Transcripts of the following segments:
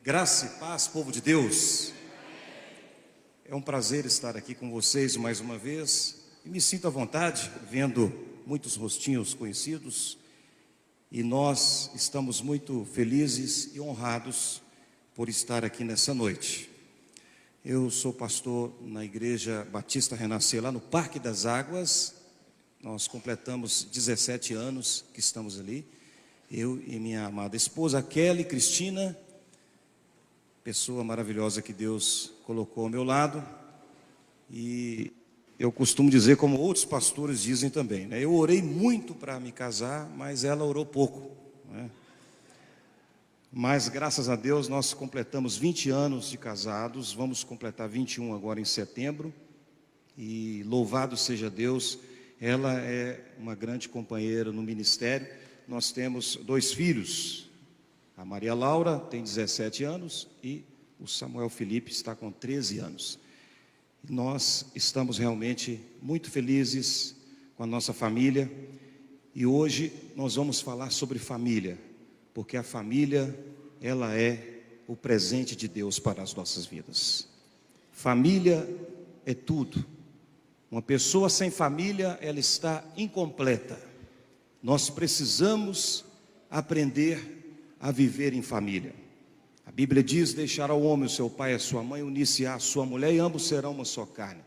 Graça e paz, povo de Deus. É um prazer estar aqui com vocês mais uma vez. E me sinto à vontade, vendo muitos rostinhos conhecidos. E nós estamos muito felizes e honrados por estar aqui nessa noite. Eu sou pastor na Igreja Batista Renascer, lá no Parque das Águas. Nós completamos 17 anos que estamos ali. Eu e minha amada esposa, Kelly Cristina, pessoa maravilhosa que Deus colocou ao meu lado. E eu costumo dizer, como outros pastores dizem também, né? Eu orei muito para me casar, mas ela orou pouco, né? Mas graças a Deus nós completamos 20 anos de casados, vamos completar 21 agora em setembro. E louvado seja Deus, ela é uma grande companheira no ministério. Nós temos 2 filhos. A Maria Laura tem 17 anos e o Samuel Felipe está com 13 anos. Nós estamos realmente muito felizes com a nossa família. E hoje nós vamos falar sobre família, porque a família, ela é o presente de Deus para as nossas vidas. Família é tudo. Uma pessoa sem família, ela está incompleta. Nós precisamos aprender a viver em família. A Bíblia diz: deixará o homem o seu pai e a sua mãe, unir-se à sua mulher e ambos serão uma só carne.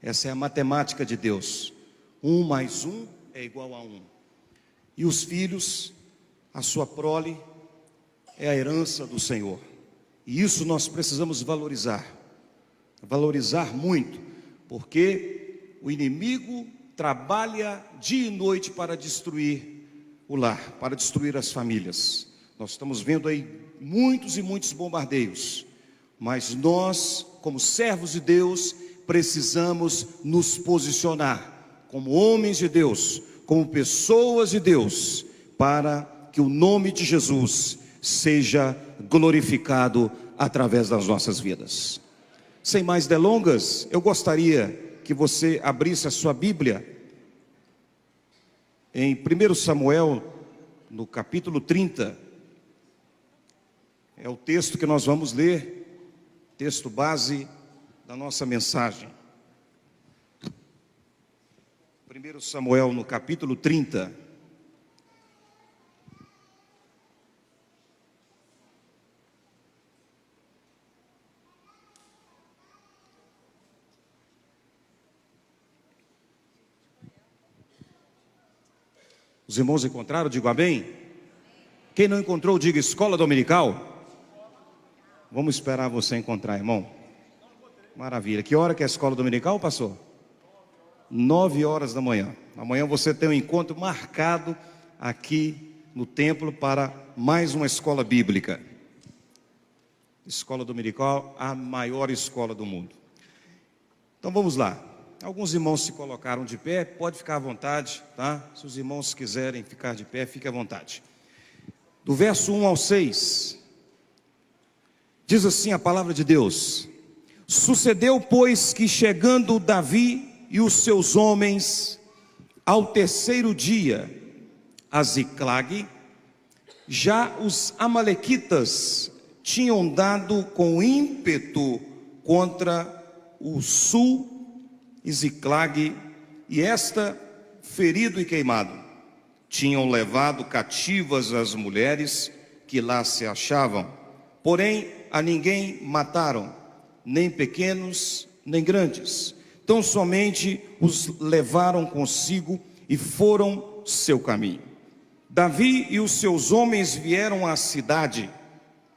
Essa é a matemática de Deus. 1 mais 1 é igual a 1. E os filhos, a sua prole, é a herança do Senhor. E isso nós precisamos valorizar. Valorizar muito, porque o inimigo trabalha dia e noite para destruir o lar, para destruir as famílias. Nós estamos vendo aí muitos e muitos bombardeios, mas nós, como servos de Deus, precisamos nos posicionar como homens de Deus, como pessoas de Deus, para que o nome de Jesus seja glorificado através das nossas vidas. Sem mais delongas, eu gostaria que você abrisse a sua Bíblia em 1 Samuel, no capítulo 30. É o texto que nós vamos ler, texto base da nossa mensagem. 1 Samuel, no capítulo 30. Os irmãos encontraram? Digo amém. Quem não encontrou, diga escola dominical. Vamos esperar você encontrar, irmão. Maravilha. Que hora que é a escola dominical, pastor? 9 horas da manhã. Amanhã você tem um encontro marcado aqui no templo para mais uma escola bíblica. Escola dominical, a maior escola do mundo. Então vamos lá. Alguns irmãos se colocaram de pé, pode ficar à vontade, tá? Se os irmãos quiserem ficar de pé, fique à vontade. Do verso 1 ao 6, diz assim a palavra de Deus: sucedeu, pois, que chegando Davi e os seus homens ao 3º dia a Ziclague, já os amalequitas tinham dado com ímpeto contra o sul e Ziclague, e esta, ferido e queimado, tinham levado cativas as mulheres que lá se achavam, porém a ninguém mataram, nem pequenos, nem grandes. Tão somente os levaram consigo e foram seu caminho. Davi e os seus homens vieram à cidade,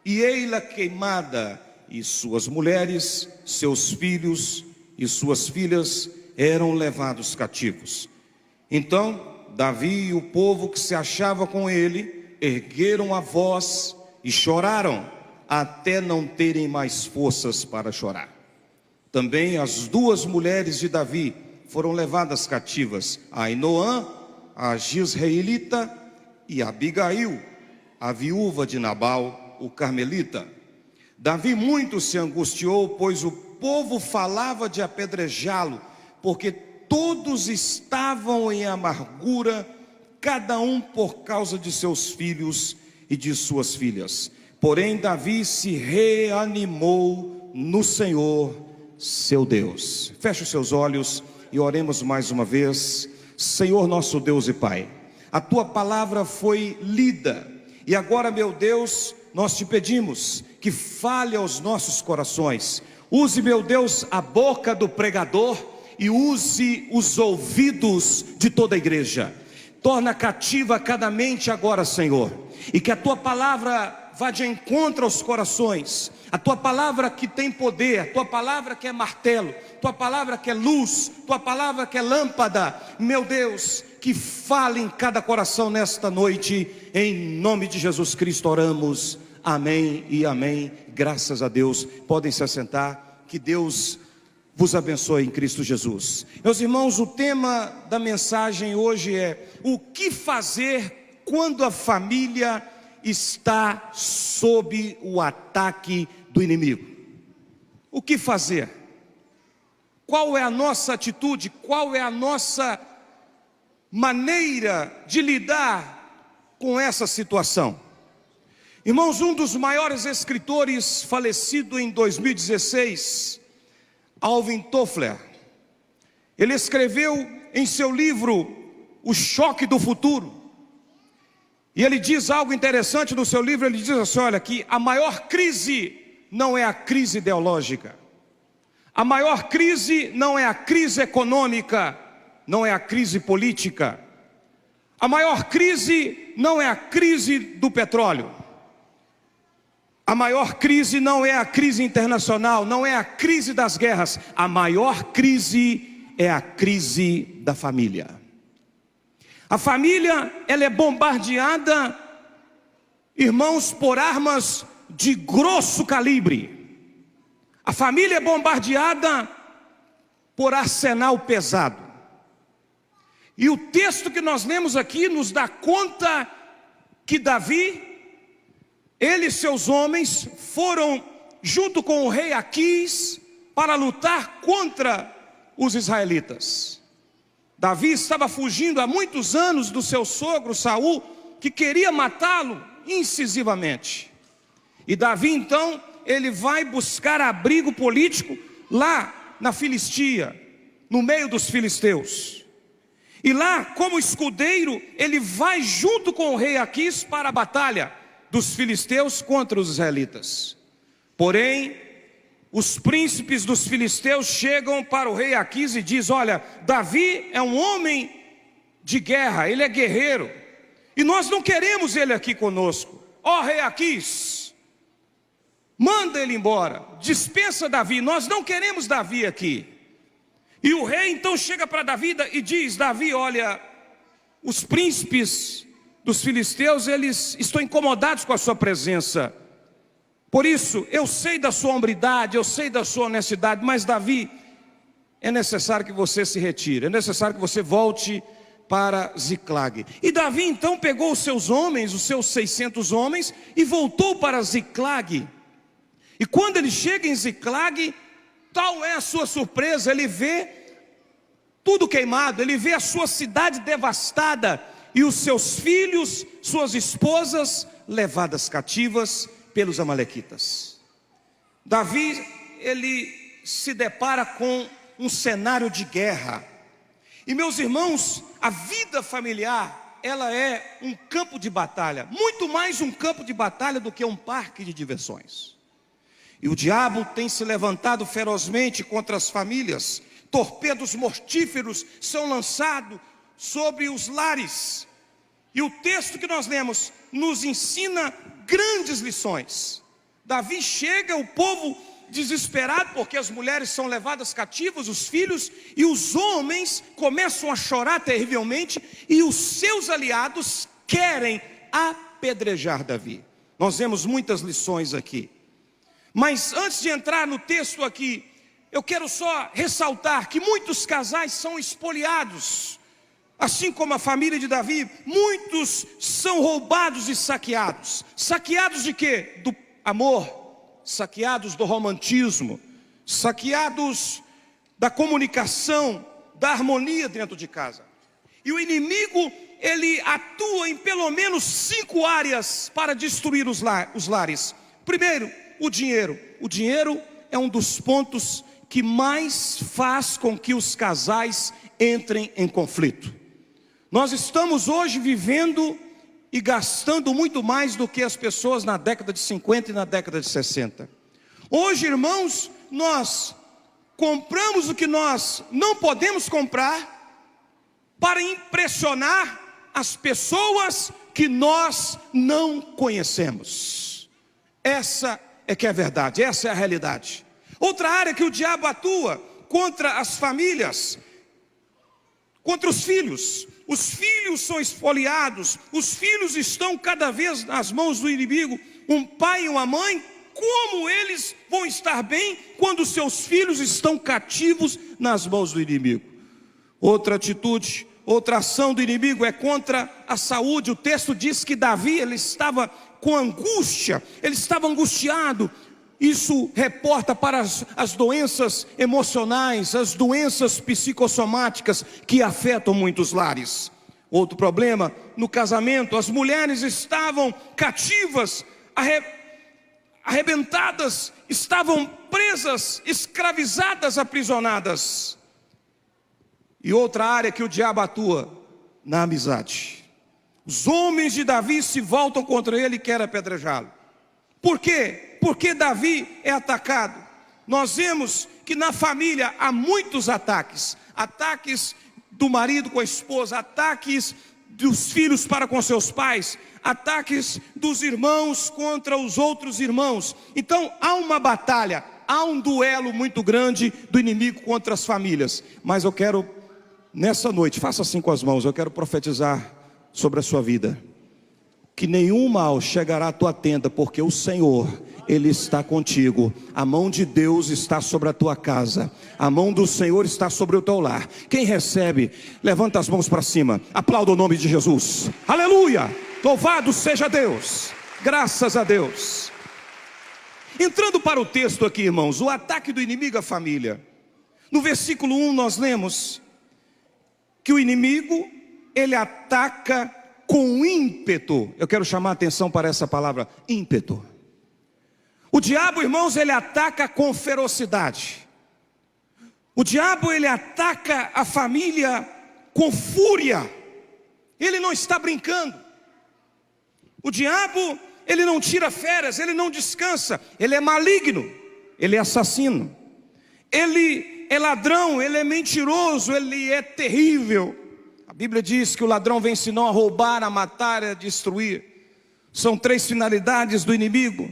e ei-la queimada, e suas mulheres, seus filhos e suas filhas eram levados cativos. Então Davi e o povo que se achava com ele ergueram a voz e choraram, até não terem mais forças para chorar. Também as 2 mulheres de Davi foram levadas cativas, Ainoã, a Gisreelita, e Abigail, a viúva de Nabal, o carmelita. Davi muito se angustiou, pois o povo falava de apedrejá-lo, porque todos estavam em amargura, cada um por causa de seus filhos e de suas filhas. Porém, Davi se reanimou no Senhor, seu Deus. Feche os seus olhos e oremos mais uma vez. Senhor nosso Deus e Pai, a Tua palavra foi lida, e agora, meu Deus, nós te pedimos que fale aos nossos corações. Use, meu Deus, a boca do pregador e use os ouvidos de toda a igreja. Torna cativa cada mente agora, Senhor, e que a Tua palavra vá de encontro aos corações. A Tua palavra que tem poder, a Tua palavra que é martelo, Tua palavra que é luz, Tua palavra que é lâmpada, meu Deus, que fale em cada coração nesta noite, em nome de Jesus Cristo oramos, amém e amém. Graças a Deus. Podem se assentar, que Deus vos abençoe em Cristo Jesus. Meus irmãos, o tema da mensagem hoje é: o que fazer quando a família está sob o ataque do inimigo? O que fazer? Qual é a nossa atitude? Qual é a nossa maneira de lidar com essa situação? Irmãos, um dos maiores escritores, falecido em 2016, Alvin Toffler, ele escreveu em seu livro O Choque do Futuro, e ele diz algo interessante no seu livro. Ele diz assim: olha, que a maior crise não é a crise ideológica, a maior crise não é a crise econômica, não é a crise política, a maior crise não é a crise do petróleo, a maior crise não é a crise internacional, não é a crise das guerras. A maior crise é a crise da família. A família, ela é bombardeada, irmãos, por armas de grosso calibre. A família é bombardeada por arsenal pesado. E o texto que nós lemos aqui nos dá conta que Davi, ele e seus homens foram junto com o rei Aquis para lutar contra os israelitas. Davi estava fugindo há muitos anos do seu sogro Saul, que queria matá-lo incisivamente. E Davi então, ele vai buscar abrigo político lá na Filistia, no meio dos filisteus. E lá, como escudeiro, ele vai junto com o rei Aquis para a batalha dos filisteus contra os israelitas. Porém, os príncipes dos filisteus chegam para o rei Aquis e diz: olha, Davi é um homem de guerra, ele é guerreiro, e nós não queremos ele aqui conosco. Ó rei Aquis, manda ele embora, dispensa Davi, nós não queremos Davi aqui. E o rei então chega para Davi e diz: Davi, olha, os príncipes dos filisteus, eles estão incomodados com a sua presença. Por isso, eu sei da sua hombridade, eu sei da sua honestidade, mas Davi, é necessário que você se retire, é necessário que você volte para Ziclag. E Davi então pegou os seus homens, os seus 600 homens, e voltou para Ziclag. E quando ele chega em Ziclag, tal é a sua surpresa, ele vê tudo queimado, ele vê a sua cidade devastada, e os seus filhos, suas esposas, levadas cativas pelos amalequitas. Davi, ele se depara com um cenário de guerra. E meus irmãos, a vida familiar, ela é um campo de batalha, muito mais um campo de batalha do que um parque de diversões. E o diabo tem se levantado ferozmente contra as famílias. Torpedos mortíferos são lançados sobre os lares. E o texto que nós lemos nos ensina grandes lições. Davi chega, o povo desesperado, porque as mulheres são levadas cativas, os filhos, e os homens começam a chorar terrivelmente, e os seus aliados querem apedrejar Davi. Nós vemos muitas lições aqui. Mas antes de entrar no texto aqui, eu quero só ressaltar que muitos casais são espoliados. Assim como a família de Davi, muitos são roubados e saqueados. Saqueados de quê? Do amor, saqueados do romantismo, saqueados da comunicação, da harmonia dentro de casa. E o inimigo, ele atua em pelo menos 5 áreas para destruir os lares. Primeiro, o dinheiro. O dinheiro é um dos pontos que mais faz com que os casais entrem em conflito. Nós estamos hoje vivendo e gastando muito mais do que as pessoas na década de 50 e na década de 60. Hoje, irmãos, nós compramos o que nós não podemos comprar para impressionar as pessoas que nós não conhecemos. Essa é que é a verdade, essa é a realidade. Outra área que o diabo atua contra as famílias, contra os filhos. Os filhos são espoliados, os filhos estão cada vez nas mãos do inimigo. Um pai e uma mãe, como eles vão estar bem quando seus filhos estão cativos nas mãos do inimigo? Outra atitude, outra ação do inimigo é contra a saúde. O texto diz que Davi, ele estava com angústia, ele estava angustiado. Isso reporta para as doenças emocionais, as doenças psicossomáticas que afetam muitos lares. Outro problema, no casamento, as mulheres estavam cativas, arrebentadas, estavam presas, escravizadas, aprisionadas. E outra área que o diabo atua, na amizade. Os homens de Davi se voltam contra ele e querem apedrejá-lo. Por quê? Porque Davi é atacado. Nós vemos que na família há muitos ataques. Ataques do marido com a esposa, ataques dos filhos para com seus pais, ataques dos irmãos contra os outros irmãos. Então há uma batalha, há um duelo muito grande do inimigo contra as famílias. Mas eu quero, nessa noite, faça assim com as mãos, eu quero profetizar sobre a sua vida. Que nenhum mal chegará à tua tenda, porque o Senhor, Ele está contigo. A mão de Deus está sobre a tua casa, a mão do Senhor está sobre o teu lar. Quem recebe, levanta as mãos para cima, aplauda o nome de Jesus. Aleluia, louvado seja Deus, graças a Deus. Entrando para o texto aqui, irmãos, o ataque do inimigo à família. No versículo 1 nós lemos que o inimigo, ele ataca com ímpeto. Eu quero chamar a atenção para essa palavra, ímpeto. O diabo, irmãos, ele ataca com ferocidade. O diabo, ele ataca a família com fúria. Ele não está brincando. O diabo, ele não tira férias, ele não descansa. Ele é maligno, ele é assassino. Ele é ladrão, ele é mentiroso, ele é terrível. A Bíblia diz que o ladrão vem senão a roubar, a matar e a destruir. São 3 finalidades do inimigo: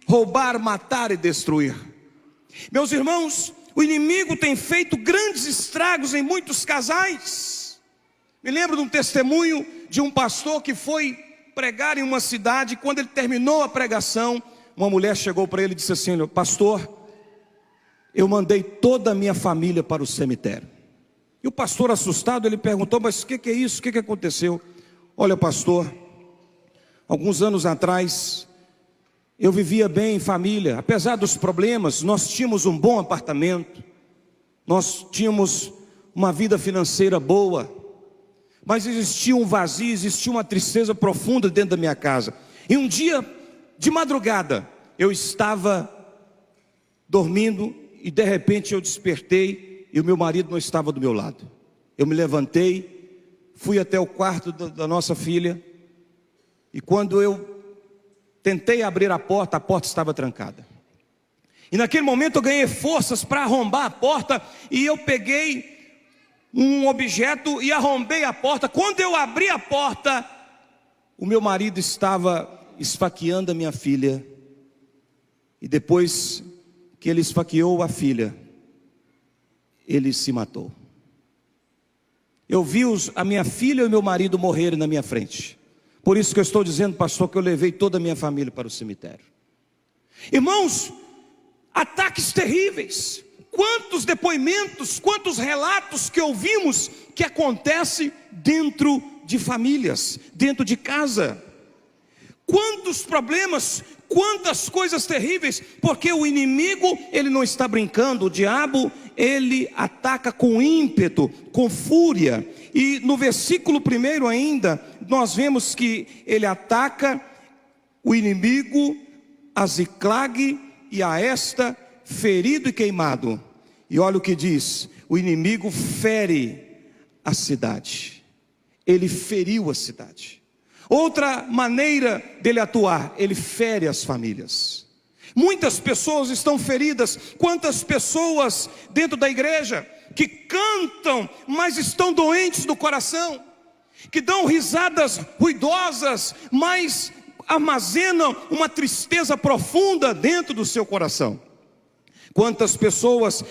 roubar, matar e destruir. Meus irmãos, o inimigo tem feito grandes estragos em muitos casais. Me lembro de um testemunho de um pastor que foi pregar em uma cidade. Quando ele terminou a pregação, uma mulher chegou para ele e disse assim: pastor, eu mandei toda a minha família para o cemitério. E o pastor, assustado, ele perguntou: mas o que é isso? O que aconteceu? Olha, pastor, alguns anos atrás eu vivia bem em família. Apesar dos problemas, nós tínhamos um bom apartamento, nós tínhamos uma vida financeira boa, mas existia um vazio, existia uma tristeza profunda dentro da minha casa. E um dia, de madrugada, eu estava dormindo e de repente eu despertei e o meu marido não estava do meu lado. Eu me levantei, fui até o quarto da nossa filha, e quando eu tentei abrir a porta estava trancada. E naquele momento eu ganhei forças para arrombar a porta, e eu peguei um objeto e arrombei a porta. Quando eu abri a porta, o meu marido estava esfaqueando a minha filha, e depois que ele esfaqueou a filha, ele se matou. Eu vi a minha filha e o meu marido morrerem na minha frente. Por isso que eu estou dizendo, pastor, que eu levei toda a minha família para o cemitério. Irmãos, ataques terríveis. Quantos depoimentos, quantos relatos que ouvimos que acontece dentro de famílias, dentro de casa. Quantos problemas, quantas coisas terríveis, porque o inimigo, ele não está brincando. O diabo, ele ataca com ímpeto, com fúria. E no versículo 1 ainda, nós vemos que ele ataca o inimigo a Ziclag e a esta, ferido e queimado. E olha o que diz: o inimigo fere a cidade. Ele feriu a cidade. Outra maneira dele atuar, ele fere as famílias. Muitas pessoas estão feridas. Quantas pessoas dentro da igreja que cantam, mas estão doentes do coração, que dão risadas ruidosas, mas armazenam uma tristeza profunda dentro do seu coração. Quantas pessoas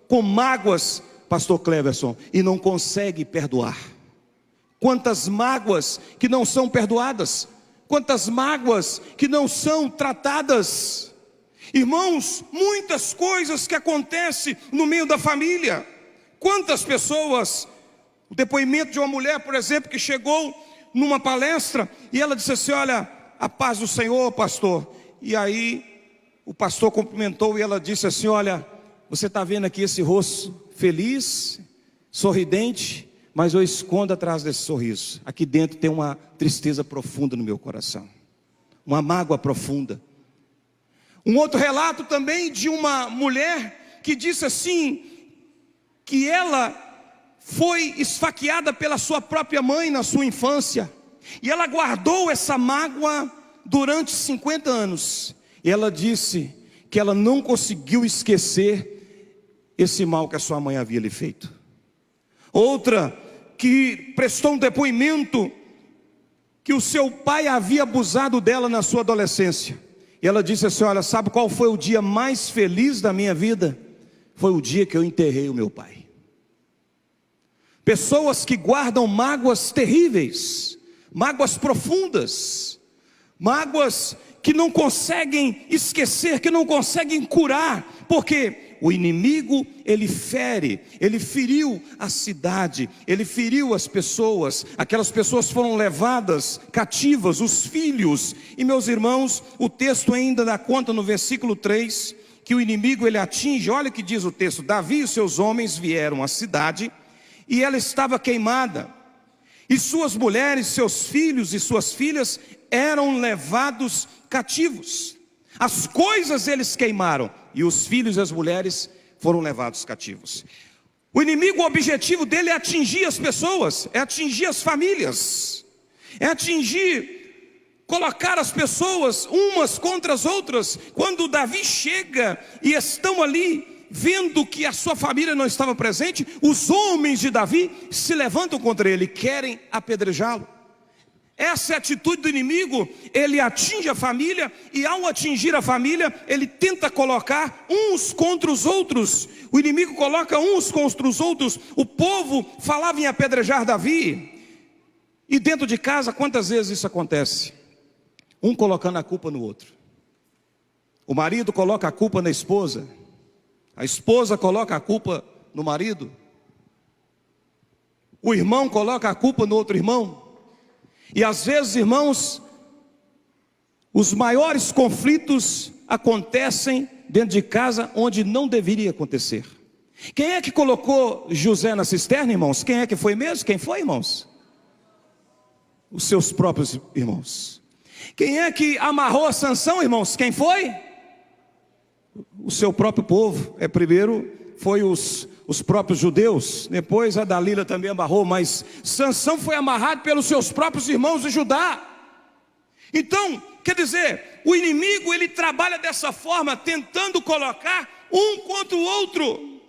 com mágoas, pastor Cleverson, e não consegue perdoar. Quantas mágoas que não são perdoadas. Quantas mágoas que não são tratadas. Irmãos, muitas coisas que acontecem no meio da família. Quantas pessoas, o depoimento de uma mulher, por exemplo, que chegou numa palestra e ela disse assim: olha, a paz do Senhor, pastor. E aí o pastor cumprimentou e ela disse assim: olha, você está vendo aqui esse rosto feliz, sorridente, mas eu escondo atrás desse sorriso. Aqui dentro tem uma tristeza profunda no meu coração, uma mágoa profunda. Um outro relato também de uma mulher que disse assim, que ela foi esfaqueada pela sua própria mãe na sua infância, e ela guardou essa mágoa durante 50 anos. E ela disse que ela não conseguiu esquecer esse mal que a sua mãe havia lhe feito. Outra que prestou um depoimento que o seu pai havia abusado dela na sua adolescência. E ela disse assim: olha, sabe qual foi o dia mais feliz da minha vida? Foi o dia que eu enterrei o meu pai. Pessoas que guardam mágoas terríveis, mágoas profundas, mágoas que não conseguem esquecer, que não conseguem curar, porque o inimigo, ele fere, ele feriu a cidade, ele feriu as pessoas. Aquelas pessoas foram levadas cativas, os filhos. E meus irmãos, o texto ainda dá conta no versículo 3, que o inimigo ele atinge. Olha o que diz o texto: Davi e seus homens vieram à cidade, e ela estava queimada, e suas mulheres, seus filhos e suas filhas eram levados cativos. As coisas eles queimaram, e os filhos e as mulheres foram levados cativos. O inimigo, o objetivo dele é atingir as pessoas, é atingir as famílias, é atingir, colocar as pessoas umas contra as outras. Quando Davi chega e estão ali vendo que a sua família não estava presente, os homens de Davi se levantam contra ele, querem apedrejá-lo. Essa é a atitude do inimigo. Ele atinge a família, e ao atingir a família, ele tenta colocar uns contra os outros. O inimigo coloca uns contra os outros. O povo falava em apedrejar Davi, e dentro de casa, quantas vezes isso acontece? Um colocando a culpa no outro. O marido coloca a culpa na esposa, a esposa coloca a culpa no marido, o irmão coloca a culpa no outro irmão. E às vezes, irmãos, os maiores conflitos acontecem dentro de casa onde não deveria acontecer. Quem é que colocou José na cisterna, irmãos? Quem é que foi mesmo? Quem foi, irmãos? Os seus próprios irmãos. Quem é que amarrou a Sansão, irmãos? Quem foi? O seu próprio povo. Primeiro foi os próprios judeus, depois a Dalila também amarrou, mas Sansão foi amarrado pelos seus próprios irmãos de Judá. Então, quer dizer, o inimigo ele trabalha dessa forma, tentando colocar um contra o outro.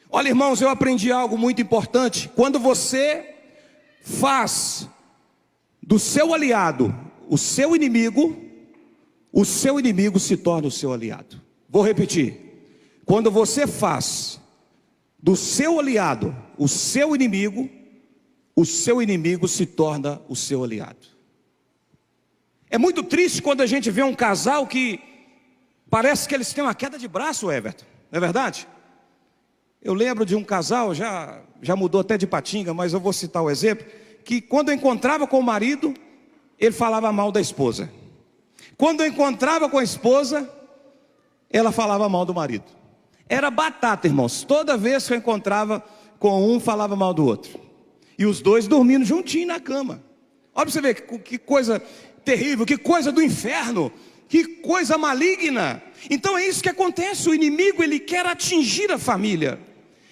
Olha, irmãos, eu aprendi algo muito importante. Quando você faz do seu aliado o seu inimigo se torna o seu aliado. Vou repetir: quando você faz do seu aliado o seu inimigo se torna o seu aliado. É muito triste quando a gente vê um casal que parece que eles têm uma queda de braço, Everton, não é verdade? Eu lembro de um casal, já mudou até de patinga, mas eu vou citar o exemplo, que quando eu encontrava com o marido, ele falava mal da esposa. Quando eu encontrava com a esposa, ela falava mal do marido. Era batata, irmãos. Toda vez que eu encontrava com um, falava mal do outro. E os dois dormindo juntinho na cama. Olha para você ver que coisa terrível, que coisa do inferno. Que coisa maligna! Então é isso que acontece, o inimigo ele quer atingir a família.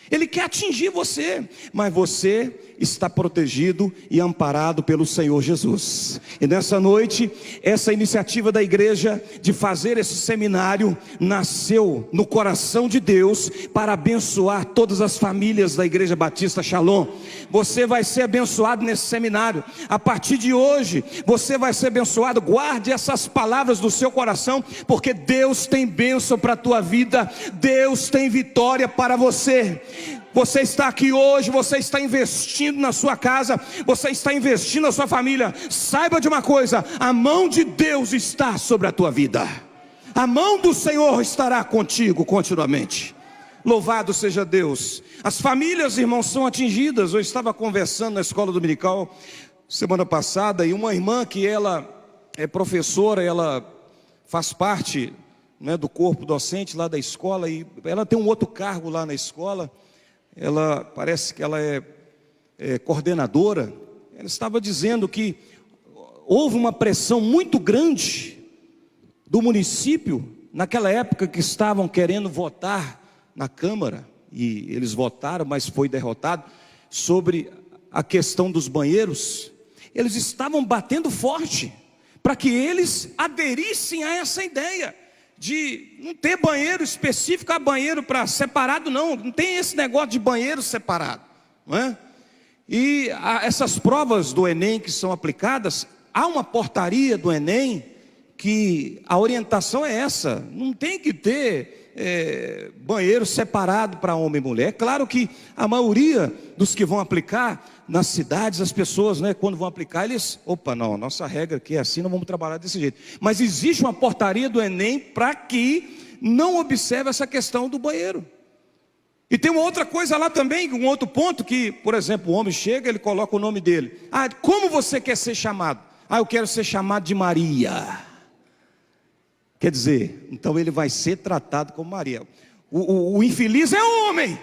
Ele quer atingir você, mas você está protegido e amparado pelo Senhor Jesus. E nessa noite, essa iniciativa da igreja de fazer esse seminário nasceu no coração de Deus para abençoar todas as famílias da Igreja Batista Shalom. Você vai ser abençoado nesse seminário. A partir de hoje, você vai ser abençoado. Guarde essas palavras do seu coração, porque Deus tem bênção para a tua vida. Deus tem vitória para você. Você está aqui hoje, você está investindo na sua casa, você está investindo na sua família. Saiba de uma coisa: a mão de Deus está sobre a tua vida. A mão do Senhor estará contigo continuamente. Louvado seja Deus. As famílias, irmãos, são atingidas. Eu estava conversando na escola dominical semana passada, e uma irmã que ela é professora, ela faz parte, né, do corpo docente lá da escola, e ela tem um outro cargo lá na escola. Ela parece que ela é coordenadora. Ela estava dizendo que houve uma pressão muito grande do município naquela época que estavam querendo votar na Câmara, e eles votaram, mas foi derrotado, sobre a questão dos banheiros. Eles estavam batendo forte para que eles aderissem a essa ideia de não ter banheiro específico, banheiro para separado, não tem esse negócio de banheiro separado, não é? E essas provas do Enem que são aplicadas, há uma portaria do Enem que a orientação é essa: não tem que ter banheiro separado para homem e mulher. É claro que a maioria dos que vão aplicar nas cidades, as pessoas, né, quando vão aplicar, eles, não, nossa regra aqui é assim, não vamos trabalhar desse jeito. Mas existe uma portaria do Enem para que não observe essa questão do banheiro. E tem uma outra coisa lá também, um outro ponto que, por exemplo, o homem chega, ele coloca o nome dele. Como você quer ser chamado? Eu quero ser chamado de Maria. Quer dizer, então ele vai ser tratado como Maria. O infeliz é homem,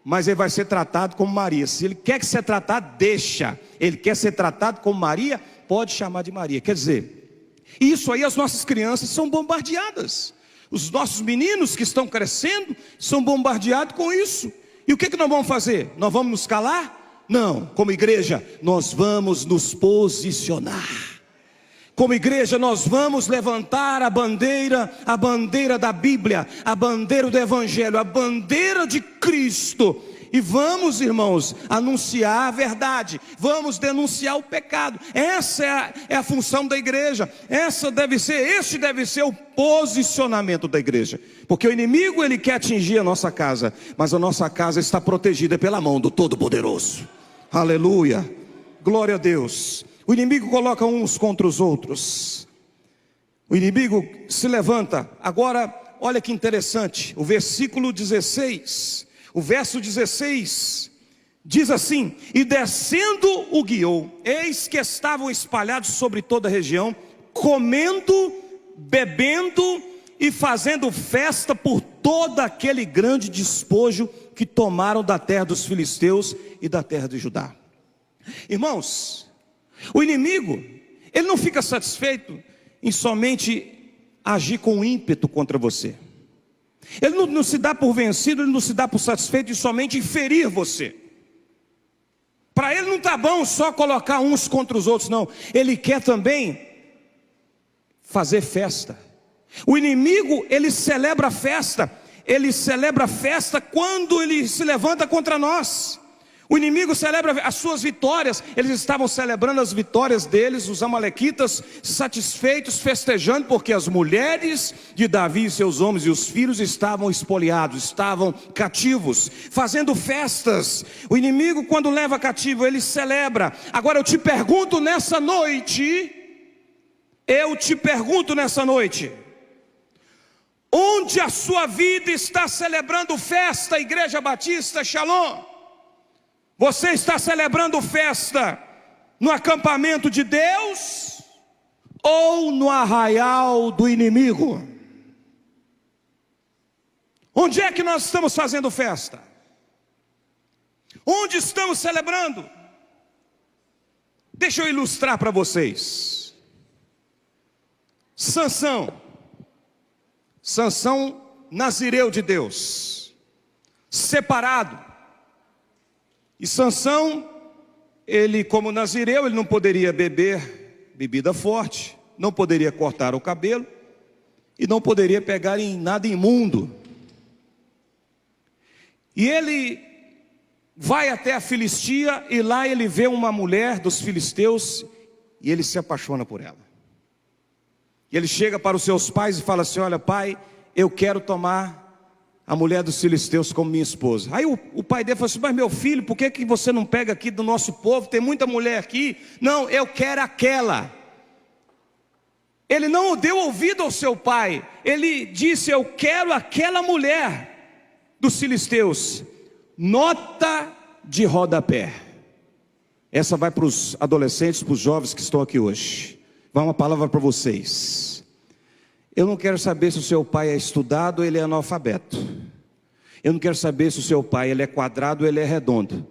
mas ele vai ser tratado como Maria. Se ele quer ser tratado, deixa. Ele quer ser tratado como Maria, pode chamar de Maria. Quer dizer, isso aí as nossas crianças são bombardeadas. Os nossos meninos que estão crescendo são bombardeados com isso. E o que nós vamos fazer? Nós vamos nos calar? Não, como igreja, nós vamos nos posicionar. Como igreja, nós vamos levantar a bandeira da Bíblia, a bandeira do Evangelho, a bandeira de Cristo. E vamos, irmãos, anunciar a verdade, vamos denunciar o pecado. Essa é a função da igreja. Este deve ser o posicionamento da igreja. Porque o inimigo, ele quer atingir a nossa casa, mas a nossa casa está protegida pela mão do Todo-Poderoso. Aleluia, glória a Deus. O inimigo coloca uns contra os outros. O inimigo se levanta. Agora, olha que interessante, o versículo 16, o verso 16, diz assim: e descendo o guiou, eis que estavam espalhados sobre toda a região, comendo, bebendo e fazendo festa por todo aquele grande despojo que tomaram da terra dos filisteus e da terra de Judá. Irmãos, o inimigo, ele não fica satisfeito em somente agir com ímpeto contra você. Ele não se dá por vencido, ele não se dá por satisfeito em somente ferir você. Para ele não está bom só colocar uns contra os outros, não. Ele quer também fazer festa. O inimigo, ele celebra festa. Ele celebra festa quando ele se levanta contra nós. O inimigo celebra as suas vitórias. Eles estavam celebrando as vitórias deles, os amalequitas, satisfeitos, festejando, porque as mulheres de Davi e seus homens e os filhos estavam espoliados, estavam cativos, fazendo festas. O inimigo, quando leva cativo, ele celebra. Agora eu te pergunto nessa noite, onde a sua vida está celebrando festa, Igreja Batista Shalom? Você está celebrando festa no acampamento de Deus ou no arraial do inimigo? Onde é que nós estamos fazendo festa? Onde estamos celebrando? Deixa eu ilustrar para vocês. Sansão, Sansão, nazireu de Deus, separado. E Sansão, ele como nazireu, ele não poderia beber bebida forte, não poderia cortar o cabelo e não poderia pegar em nada imundo. E ele vai até a Filistia e lá ele vê uma mulher dos filisteus e ele se apaixona por ela. E ele chega para os seus pais e fala assim: olha, pai, eu quero tomar a mulher dos filisteus como minha esposa. Aí o pai dele falou assim: mas meu filho, por que você não pega aqui do nosso povo? Tem muita mulher aqui. Não, eu quero aquela. Ele não deu ouvido ao seu pai. Ele disse: eu quero aquela mulher dos filisteus. Nota de rodapé. Essa vai para os adolescentes, para os jovens que estão aqui hoje. Vai uma palavra para vocês. Eu não quero saber se o seu pai é estudado ou ele é analfabeto. Eu não quero saber se o seu pai ele é quadrado ou ele é redondo.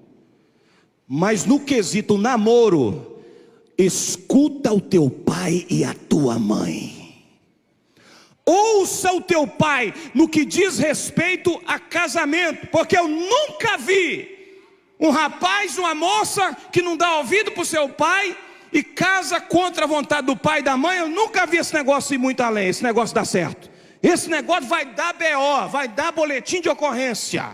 Mas no quesito namoro, escuta o teu pai e a tua mãe. Ouça o teu pai no que diz respeito a casamento, porque eu nunca vi um rapaz, uma moça que não dá ouvido para o seu pai e casa contra a vontade do pai e da mãe. Eu nunca vi esse negócio ir muito além, esse negócio dar certo. Esse negócio vai dar BO, vai dar boletim de ocorrência.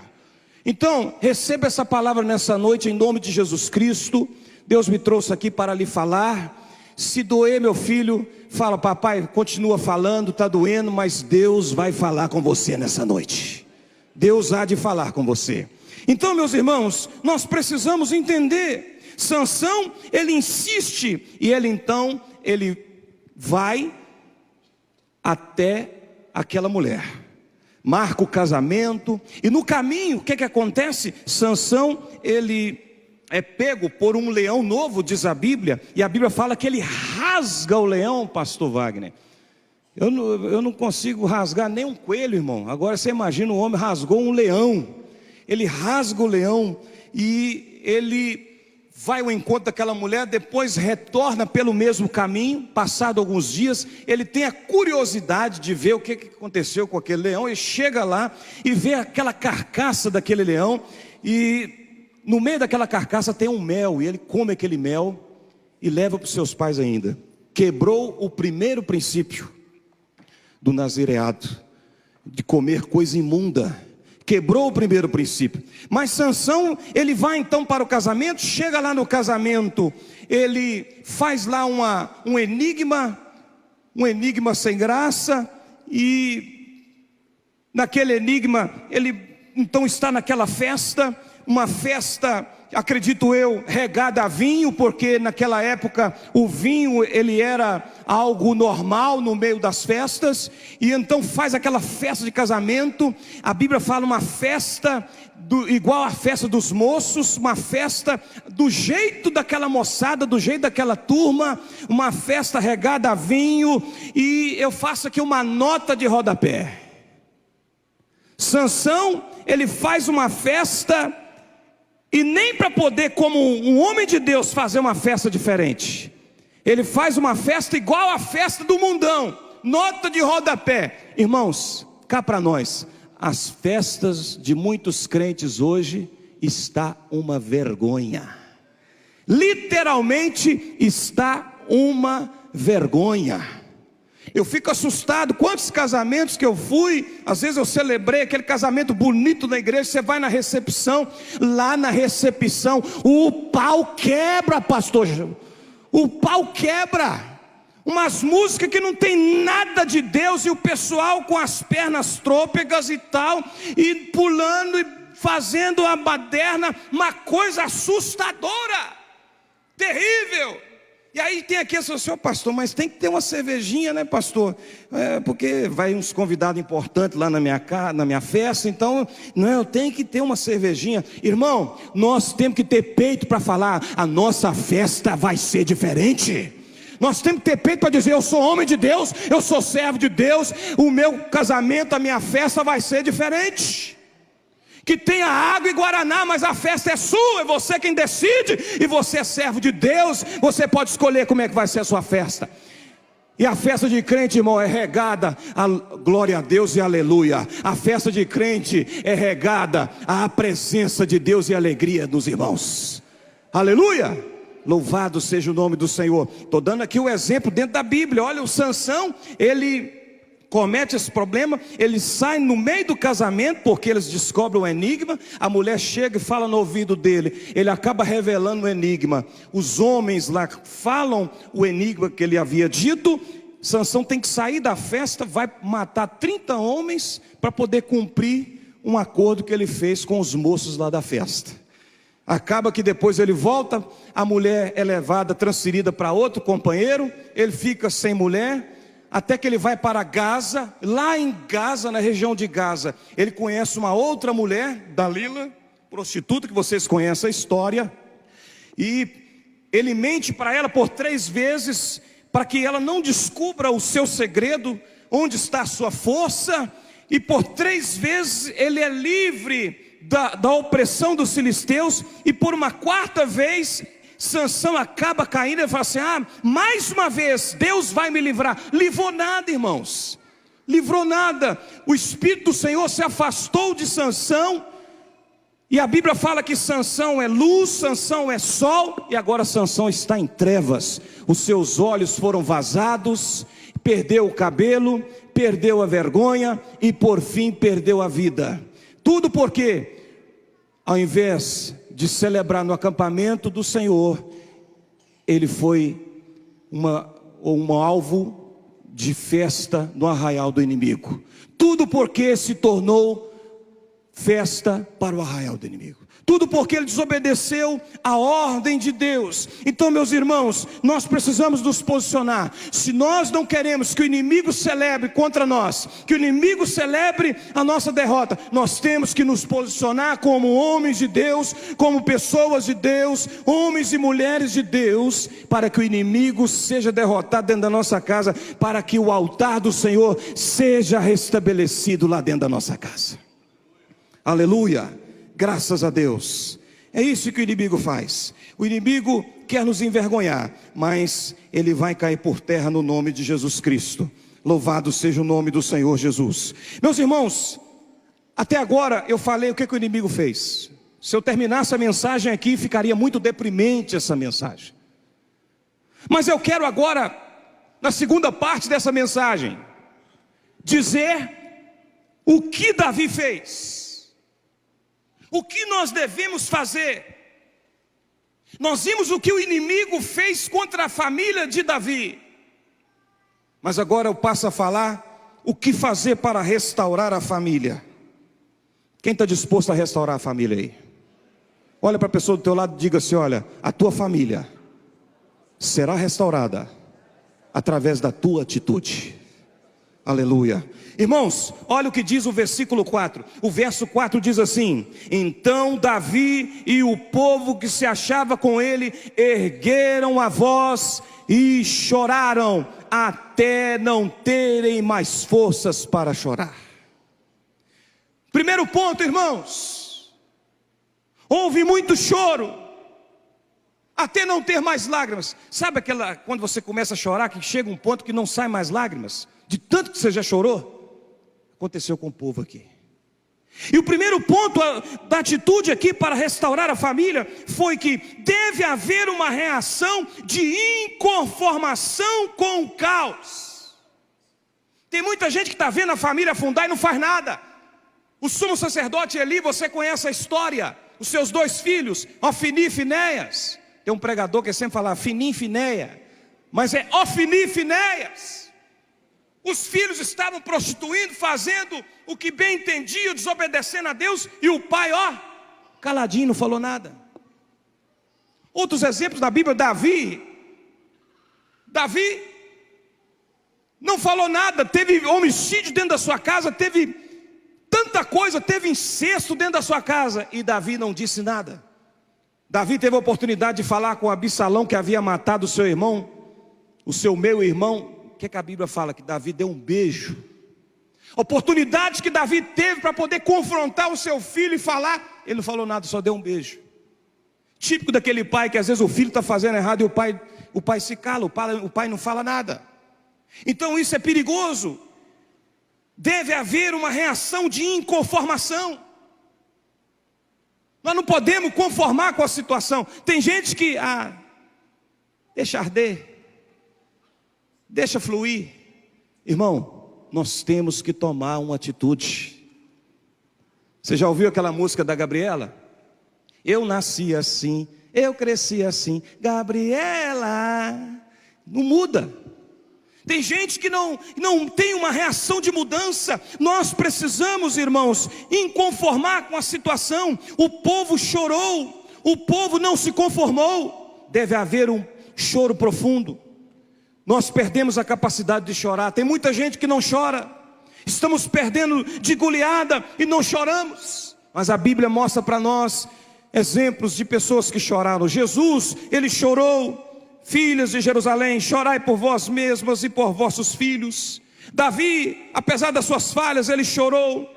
Então, receba essa palavra nessa noite em nome de Jesus Cristo. Deus me trouxe aqui para lhe falar. Se doer, meu filho, fala: papai, continua falando, está doendo, mas Deus vai falar com você nessa noite. Deus há de falar com você. Então, meus irmãos, nós precisamos entender. Sansão, ele insiste, e ele vai até aquela mulher, marca o casamento, e no caminho, o que acontece? Sansão, ele é pego por um leão novo, diz a Bíblia, e a Bíblia fala que ele rasga o leão, pastor Wagner. Eu não consigo rasgar nem um coelho, irmão. Agora você imagina, o homem rasgou um leão. Ele rasga o leão e ele vai ao encontro daquela mulher, depois retorna pelo mesmo caminho. Passado alguns dias, ele tem a curiosidade de ver o que aconteceu com aquele leão. Ele chega lá e vê aquela carcaça daquele leão, e no meio daquela carcaça tem um mel, e ele come aquele mel e leva para os seus pais ainda. Quebrou o primeiro princípio do nazireado, de comer coisa imunda. Quebrou o primeiro princípio. Mas Sansão, ele vai então para o casamento. Chega lá no casamento, ele faz lá um enigma sem graça. E naquele enigma, ele então está naquela festa, uma festa, acredito eu, regada a vinho, porque naquela época o vinho ele era algo normal no meio das festas. E então faz aquela festa de casamento. A Bíblia fala uma festa igual à festa dos moços, uma festa do jeito daquela moçada, do jeito daquela turma, uma festa regada a vinho. E eu faço aqui uma nota de rodapé. Sansão, ele faz uma festa, e nem para poder, como um homem de Deus, fazer uma festa diferente, ele faz uma festa igual à festa do mundão. Nota de rodapé. Irmãos, cá para nós, as festas de muitos crentes hoje está uma vergonha. Literalmente está uma vergonha. Eu fico assustado, quantos casamentos que eu fui, às vezes eu celebrei aquele casamento bonito na igreja, você vai na recepção, lá na recepção, o pau quebra, pastor, o pau quebra, umas músicas que não tem nada de Deus, e o pessoal com as pernas trôpegas e tal, e pulando e fazendo a baderna, uma coisa assustadora, terrível. E aí tem aqui esse senhor pastor, mas tem que ter uma cervejinha, né, pastor? Porque vai uns convidados importantes lá na minha festa, então, não, eu tenho que ter uma cervejinha. Irmão, nós temos que ter peito para falar: a nossa festa vai ser diferente. Nós temos que ter peito para dizer: eu sou homem de Deus, eu sou servo de Deus, o meu casamento, a minha festa vai ser diferente. Que tenha água e guaraná, mas a festa é sua, é você quem decide, e você é servo de Deus, você pode escolher como é que vai ser a sua festa. E a festa de crente, irmão, é regada a glória a Deus e aleluia. A festa de crente é regada à presença de Deus e alegria dos irmãos. Aleluia! Louvado seja o nome do Senhor. Estou dando aqui o exemplo dentro da Bíblia. Olha, o Sansão, ele comete esse problema, ele sai no meio do casamento, porque eles descobrem o enigma. A mulher chega e fala no ouvido dele, ele acaba revelando o enigma. Os homens lá falam o enigma que ele havia dito. Sansão tem que sair da festa, vai matar 30 homens para poder cumprir um acordo que ele fez com os moços lá da festa. Acaba que depois ele volta, a mulher é levada, transferida para outro companheiro, ele fica sem mulher, até que ele vai para Gaza. Lá em Gaza, na região de Gaza, ele conhece uma outra mulher, Dalila, prostituta, que vocês conhecem a história, e ele mente para ela por 3 vezes, para que ela não descubra o seu segredo, onde está a sua força, e por 3 vezes ele é livre da opressão dos filisteus, e por uma 4ª vez, Sansão acaba caindo e fala assim: mais uma vez, Deus vai me livrar. Livrou nada, irmãos, livrou nada. O Espírito do Senhor se afastou de Sansão, e a Bíblia fala que Sansão é luz, Sansão é sol, e agora Sansão está em trevas. Os seus olhos foram vazados, perdeu o cabelo, perdeu a vergonha, e por fim perdeu a vida. Tudo porque, ao invés de celebrar no acampamento do Senhor, ele foi um alvo de festa no arraial do inimigo. Tudo porque se tornou festa para o arraial do inimigo. Tudo porque ele desobedeceu a ordem de Deus. Então, meus irmãos, nós precisamos nos posicionar. Se nós não queremos que o inimigo celebre contra nós, que o inimigo celebre a nossa derrota, nós temos que nos posicionar como homens de Deus, como pessoas de Deus, homens e mulheres de Deus, para que o inimigo seja derrotado dentro da nossa casa, para que o altar do Senhor seja restabelecido lá dentro da nossa casa. Aleluia! Graças a Deus. É isso que o inimigo faz. O inimigo quer nos envergonhar, mas ele vai cair por terra no nome de Jesus Cristo. Louvado seja o nome do Senhor Jesus. Meus irmãos, até agora eu falei o que o inimigo fez. Se eu terminasse a mensagem aqui, ficaria muito deprimente essa mensagem. Mas eu quero agora, na segunda parte dessa mensagem, dizer o que Davi fez. O que nós devemos fazer? Nós vimos o que o inimigo fez contra a família de Davi. Mas agora eu passo a falar o que fazer para restaurar a família. Quem está disposto a restaurar a família aí? Olha para a pessoa do teu lado e diga assim: olha, a tua família será restaurada através da tua atitude. Aleluia. Irmãos, olha o que diz o versículo 4. O verso 4 diz assim: então Davi e o povo que se achava com ele ergueram a voz e choraram, até não terem mais forças para chorar. Primeiro ponto, irmãos, houve muito choro, até não ter mais lágrimas. Sabe quando você começa a chorar, que chega um ponto que não sai mais lágrimas, de tanto que você já chorou? Aconteceu com o povo aqui. E o primeiro ponto da atitude aqui para restaurar a família foi que deve haver uma reação de inconformação com o caos. Tem muita gente que está vendo a família afundar e não faz nada. O sumo sacerdote Eli, você conhece a história. Os seus 2 filhos, Ofni e Finéias. Tem um pregador que sempre fala Finim e Finéia, mas é Ofni e Finéias. Os filhos estavam prostituindo, fazendo o que bem entendiam, desobedecendo a Deus, e o pai, caladinho, não falou nada. Outros exemplos da Bíblia: Davi não falou nada, teve homicídio dentro da sua casa, teve tanta coisa, teve incesto dentro da sua casa, e Davi não disse nada. Davi teve a oportunidade de falar com Absalão, que havia matado o seu irmão, o seu meio-irmão. O que a Bíblia fala? Que Davi deu um beijo. Oportunidade que Davi teve para poder confrontar o seu filho e falar, ele não falou nada, só deu um beijo. Típico daquele pai que às vezes o filho está fazendo errado e o pai se cala, o pai não fala nada. Então isso é perigoso. Deve haver uma reação de inconformação. Nós não podemos conformar com a situação. Tem gente que, deixa arder, deixa fluir. Irmão, nós temos que tomar uma atitude. Você já ouviu aquela música da Gabriela? Eu nasci assim, eu cresci assim, Gabriela. Não muda. Tem gente que não tem uma reação de mudança. Nós precisamos, irmãos, inconformar com a situação. O povo chorou, o povo não se conformou. Deve haver um choro profundo. Nós perdemos a capacidade de chorar. Tem muita gente que não chora. Estamos perdendo de goleada e não choramos. Mas a Bíblia mostra para nós exemplos de pessoas que choraram. Jesus, ele chorou. Filhas de Jerusalém, chorai por vós mesmas e por vossos filhos. Davi, apesar das suas falhas, ele chorou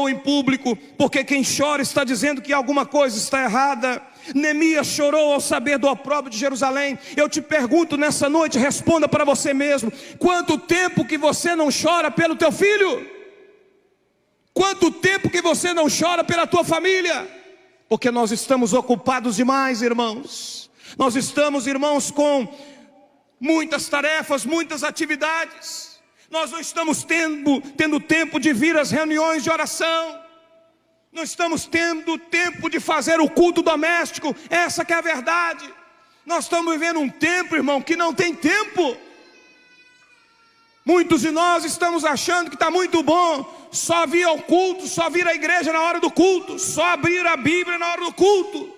em público, porque quem chora está dizendo que alguma coisa está errada. Neemias chorou ao saber do opróbrio de Jerusalém. Eu te pergunto nessa noite, responda para você mesmo: quanto tempo que você não chora pelo teu filho? Quanto tempo que você não chora pela tua família? Porque nós estamos ocupados demais, irmãos. Nós estamos, irmãos, com muitas tarefas, muitas atividades. Nós não estamos tendo tempo de vir às reuniões de oração. Não estamos tendo tempo de fazer o culto doméstico. Essa que é a verdade. Nós estamos vivendo um tempo, irmão, que não tem tempo. Muitos de nós estamos achando que está muito bom só vir ao culto, só vir à igreja na hora do culto, só abrir a Bíblia na hora do culto.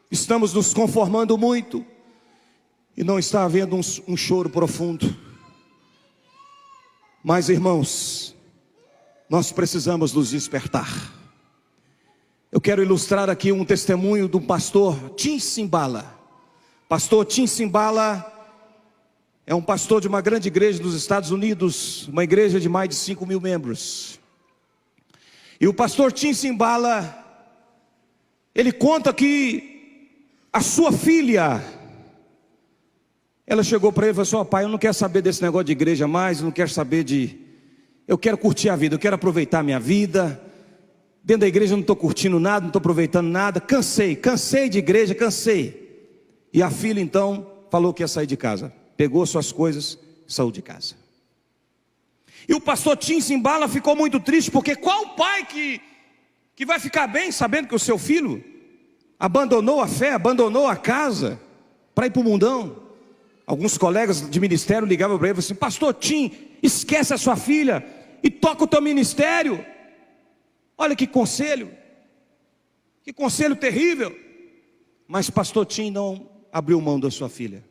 Estamos nos conformando muito e não está havendo um choro profundo. Mas, irmãos, nós precisamos nos despertar. Eu quero ilustrar aqui um testemunho do pastor Tim Simbala. Pastor Tim Simbala é um pastor de uma grande igreja dos Estados Unidos, uma igreja de mais de 5.000 membros. E o pastor Tim Simbala, ele conta que a sua filha, ela chegou para ele e falou assim: ó, pai, eu não quero saber desse negócio de igreja mais, eu não quero saber eu quero curtir a vida, eu quero aproveitar a minha vida. Dentro da igreja eu não estou curtindo nada, não estou aproveitando nada, cansei de igreja, cansei. E a filha então falou que ia sair de casa, pegou suas coisas e saiu de casa. E o pastor Tim Simbala ficou muito triste, porque qual pai que vai ficar bem sabendo que o seu filho abandonou a fé, abandonou a casa para ir para o mundão? Alguns colegas de ministério ligavam para ele e falavam assim: pastor Tim, esquece a sua filha e toca o teu ministério. Olha que conselho terrível. Mas pastor Tim não abriu mão da sua filha.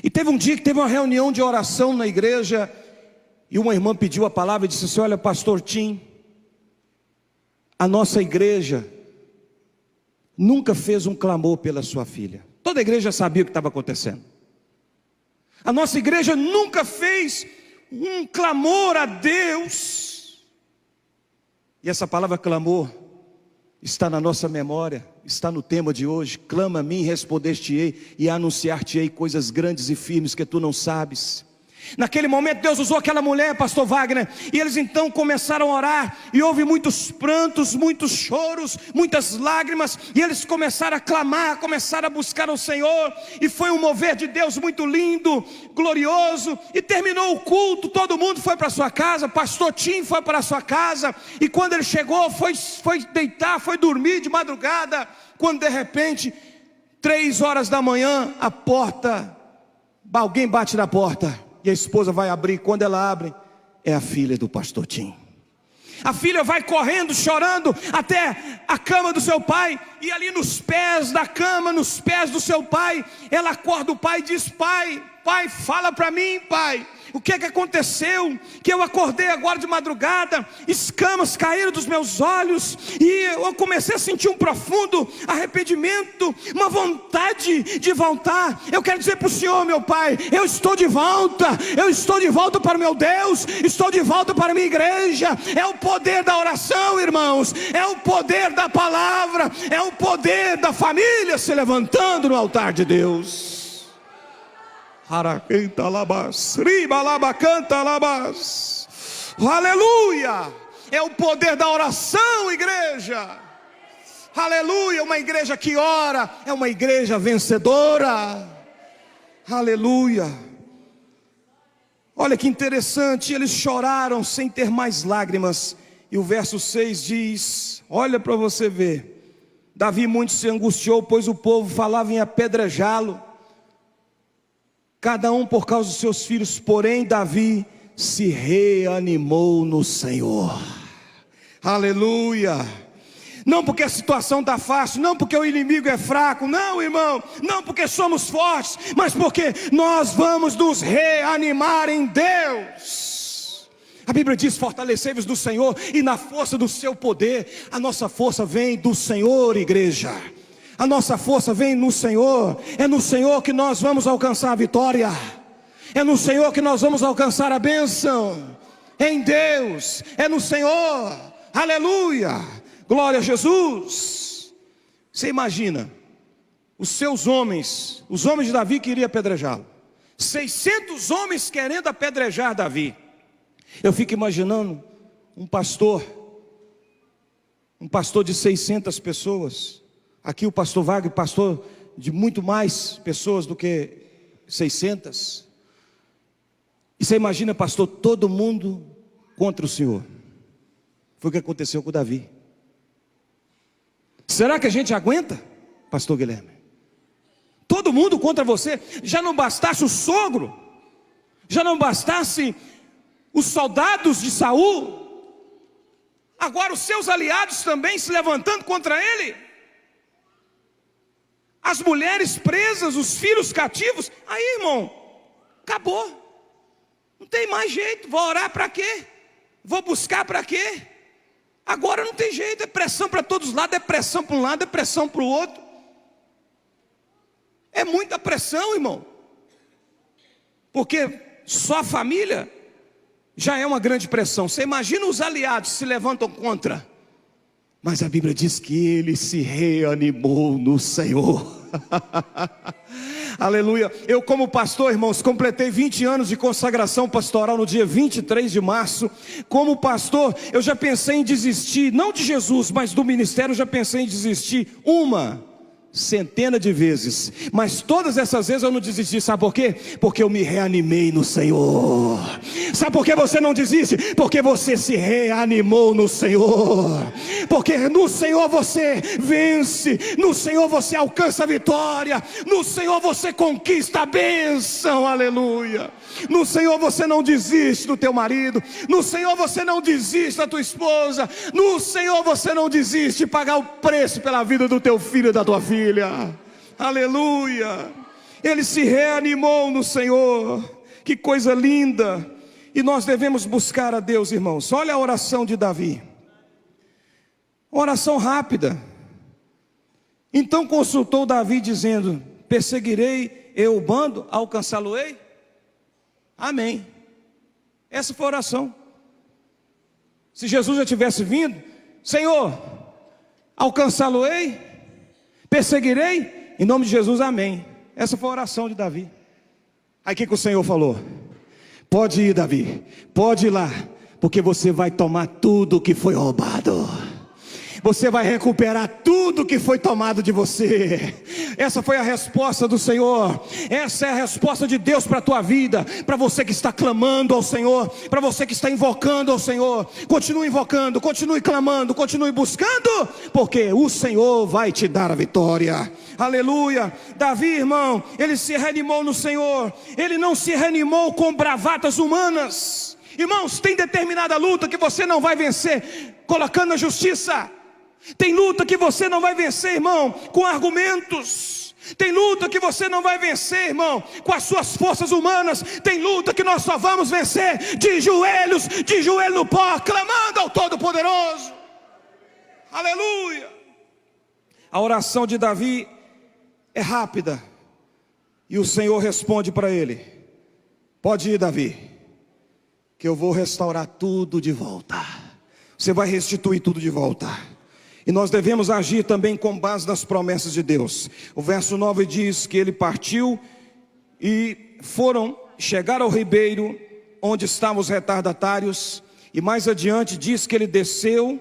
E teve um dia que teve uma reunião de oração na igreja, e uma irmã pediu a palavra e disse assim: olha, pastor Tim, a nossa igreja nunca fez um clamor pela sua filha. Toda a igreja sabia o que estava acontecendo. A nossa igreja nunca fez um clamor a Deus. E essa palavra clamor está na nossa memória, está no tema de hoje. Clama a mim, responder-te-ei e anunciar-te-ei coisas grandes e firmes que tu não sabes. Naquele momento Deus usou aquela mulher, pastor Wagner, e eles então começaram a orar, e houve muitos prantos, muitos choros, muitas lágrimas, e eles começaram a clamar, começaram a buscar o Senhor, e foi um mover de Deus muito lindo, glorioso, e terminou o culto, todo mundo foi para sua casa, pastor Tim foi para a sua casa, e quando ele chegou, foi deitar, foi dormir de madrugada, quando de repente, 3 horas da manhã, alguém bate na porta, e a esposa vai abrir. Quando ela abre, é a filha do pastor Tim. A filha vai correndo, chorando, até a cama do seu pai, e ali nos pés da cama, nos pés do seu pai, ela acorda o pai e diz: pai, fala para mim, pai, o que aconteceu? Que eu acordei agora de madrugada, escamas caíram dos meus olhos, e eu comecei a sentir um profundo arrependimento, uma vontade de voltar. Eu quero dizer para o Senhor, meu pai, eu estou de volta para o meu Deus, estou de volta para a minha igreja. É o poder da oração, irmãos, é o poder da palavra, é o poder da família se levantando no altar de Deus. Aracanta labas, riba labacanta labas. Aleluia! É o poder da oração, igreja. Aleluia! Uma igreja que ora é uma igreja vencedora. Aleluia! Olha que interessante, eles choraram sem ter mais lágrimas. E o verso 6 diz, olha para você ver. Davi muito se angustiou, pois o povo falava em apedrejá-lo, cada um por causa dos seus filhos. Porém Davi se reanimou no Senhor. Aleluia! Não porque a situação está fácil, não porque o inimigo é fraco, não, irmão, não porque somos fortes, mas porque nós vamos nos reanimar em Deus. A Bíblia diz, fortalecei-vos do Senhor e na força do seu poder. A nossa força vem do Senhor, igreja. A nossa força vem no Senhor. É no Senhor que nós vamos alcançar a vitória. É no Senhor que nós vamos alcançar a bênção. Em Deus, é no Senhor. Aleluia! Glória a Jesus. Você imagina, os seus homens, os homens de Davi queriam apedrejá-lo. 600 homens querendo apedrejar Davi. Eu fico imaginando um pastor de 600 pessoas. Aqui o pastor Wagner, pastor de muito mais pessoas do que 600. E você imagina, pastor, todo mundo contra o Senhor. Foi o que aconteceu com Davi. Será que a gente aguenta, pastor Guilherme? Todo mundo contra você. Já não bastasse o sogro, já não bastasse os soldados de Saul, agora os seus aliados também se levantando contra ele, as mulheres presas, os filhos cativos. Aí, irmão, acabou, não tem mais jeito. Vou orar para quê? Vou buscar para quê? Agora não tem jeito, é pressão para todos os lados, é pressão para um lado, é pressão para o outro. É muita pressão, irmão. Porque só a família já é uma grande pressão. Você imagina os aliados se levantam contra. Mas a Bíblia diz que ele se reanimou no Senhor. Aleluia. Eu como pastor, irmãos, completei 20 anos de consagração pastoral no dia 23 de março. Como pastor, eu já pensei em desistir, não de Jesus, mas do ministério. Eu já pensei em desistir uma centena de vezes, mas todas essas vezes eu não desisti. Sabe por quê? Porque eu me reanimei no Senhor. Sabe por que você não desiste? Porque você se reanimou no Senhor. Porque no Senhor você vence, no Senhor você alcança a vitória, no Senhor você conquista a bênção. Aleluia. No Senhor você não desiste do teu marido, no Senhor você não desiste da tua esposa, no Senhor você não desiste de pagar o preço pela vida do teu filho e da tua filha. Aleluia. Ele se reanimou no Senhor. Que coisa linda. E nós devemos buscar a Deus, irmãos. Olha a oração de Davi, oração rápida. Então consultou Davi dizendo: perseguirei eu o bando, alcançá-lo-ei? Amém. Essa foi a oração. Se Jesus já tivesse vindo: Senhor, alcançá-lo-ei? Perseguirei? Em nome de Jesus, amém. Essa foi a oração de Davi. Aí o que o Senhor falou? Pode ir, Davi, pode ir lá, porque você vai tomar tudo que foi roubado. Você vai recuperar tudo que foi tomado de você. Essa foi a resposta do Senhor. Essa é a resposta de Deus para a tua vida. Para você que está clamando ao Senhor, para você que está invocando ao Senhor, continue invocando, continue clamando, continue buscando, porque o Senhor vai te dar a vitória. Aleluia. Davi, irmão, ele se reanimou no Senhor. Ele não se reanimou com bravatas humanas. Irmãos, tem determinada luta que você não vai vencer colocando na justiça. Tem luta que você não vai vencer, irmão, com argumentos. Tem luta que você não vai vencer, irmão, com as suas forças humanas. Tem luta que nós só vamos vencer de joelho no pó, clamando ao Todo-Poderoso. Aleluia. A oração de Davi é rápida, e o Senhor responde para ele: pode ir, Davi, que eu vou restaurar tudo de volta. Você vai restituir tudo de volta. E nós devemos agir também com base nas promessas de Deus. O verso 9 diz que ele partiu e chegaram ao ribeiro, onde estavam os retardatários, e mais adiante diz que ele desceu,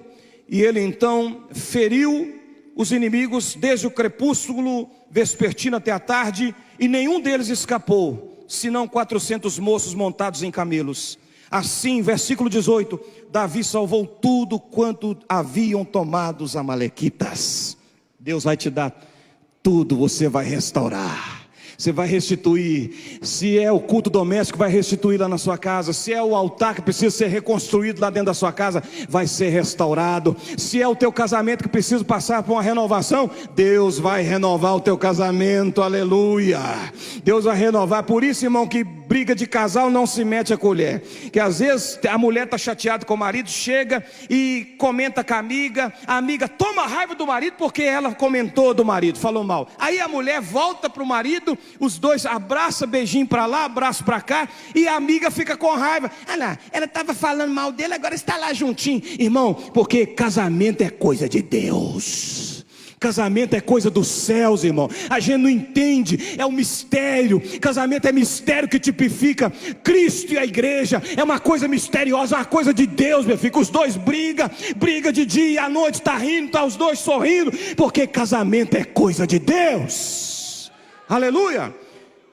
e ele então feriu os inimigos desde o crepúsculo vespertino até a tarde, e nenhum deles escapou, senão 400 moços montados em camelos. Assim, versículo 18, Davi salvou tudo quanto haviam tomado os amalequitas. Deus vai te dar tudo, você vai restaurar. Você vai restituir. Se é o culto doméstico, vai restituir lá na sua casa. Se é o altar que precisa ser reconstruído lá dentro da sua casa, vai ser restaurado. Se é o teu casamento que precisa passar por uma renovação, Deus vai renovar o teu casamento, aleluia. Deus vai renovar. Por isso, irmão, que briga de casal não se mete a colher. Que às vezes a mulher está chateada com o marido, chega e comenta com a amiga toma raiva do marido porque ela comentou do marido, falou mal. Aí a mulher volta para o marido, os dois abraçam, beijinho para lá, abraço para cá, e a amiga fica com raiva. Ah lá, ela estava falando mal dele, agora está lá juntinho. Irmão, porque casamento é coisa de Deus. Casamento é coisa dos céus, irmão. A gente não entende, é um mistério. Casamento é mistério que tipifica Cristo e a igreja. É uma coisa misteriosa, uma coisa de Deus, meu filho. Os dois briga de dia e à noite está rindo, está os dois sorrindo, porque casamento é coisa de Deus. Aleluia.